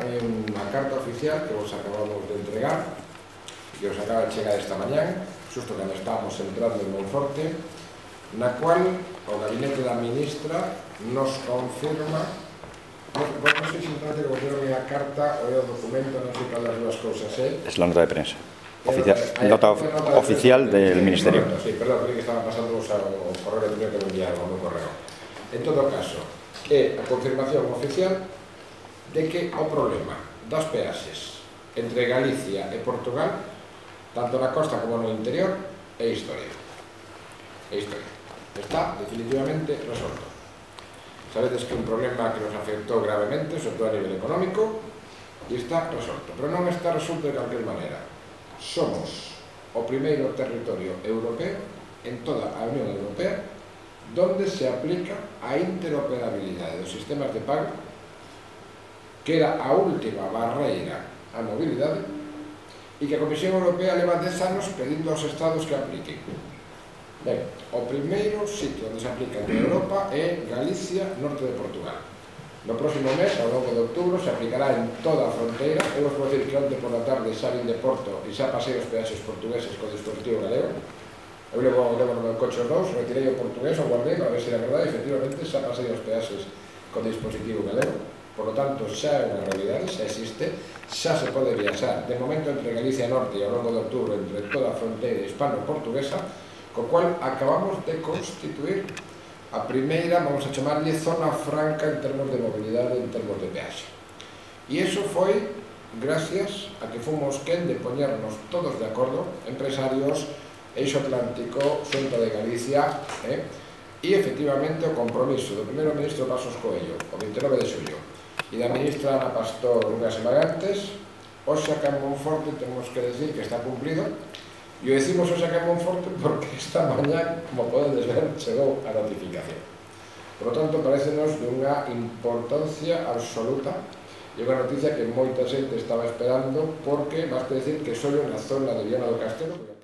En unha carta oficial que vos acabamos de entregar, que os acaba de chegar esta mañán, xusto cando estábamos entrando en Monforte, na cual o gabinete da ministra nos confirma, non sei simplemente que votaron a carta ou o documento, non sei cal das dúas cousas é. Es la nota de prensa. Nota oficial del Ministerio. Sí, perdón, creí que estaban pasando o correo electrónico que me enviaron ao meu correo. En todo caso, é a confirmación oficial de que o problema das peaxes entre Galicia e Portugal, tanto na costa como no interior, é historia. É historia. Está definitivamente resolto. Sabedes que é un problema que nos afectou gravemente, sobre todo a nivel económico, e está resolto. Pero non está resolto de calquer maneira. Somos o primeiro territorio europeo en toda a Unión Europea donde se aplica a interoperabilidade dos sistemas de pago, que era a última barreira á mobilidade, e que a Comisión Europea leva 10 anos pedindo aos Estados que apliquen. Ben, o primeiro sitio onde se aplica en Europa é Galicia, norte de Portugal. No próximo mes, ao longo de outubro, se aplicará en toda a fronteira. Eu vos vou dicir que onte por la tarde xa vin de Porto e xa pasei os peaxes portugueses co dispositivo galego. Eu levo no meu coche os dous, retirei o portugués, o guardei para ver se era verdade, e efectivamente xa pasei os peaxes co dispositivo galego. Por lo tanto, xa é unha realidade, xa existe, xa se pode viaxar de momento entre Galicia Norte e ao longo de outubro entre toda a fronteira hispano-portuguesa, co cual acabamos de constituir a primeira, vamos a chamarlle, zona franca en termos de mobilidade, en termos de peaxe. E iso foi gracias a que fomos quen de poñernos todos de acordo, empresarios, Eixo Atlántico, Xunta de Galicia, e efectivamente o compromiso do primeiro ministro Pasos Coello, o 29 de xullo, e da ministra Ana Pastor unhas semanas antes, hoxe acá en Monforte temos que decir que está cumplido, e o decimos hoxe acá en Monforte porque esta mañá, como podedes ver, chegou a notificación. Por lo tanto, parecenos de unha importancia absoluta e unha noticia que moita xente estaba esperando, porque basta decir que só na zona de Viana do Castelo,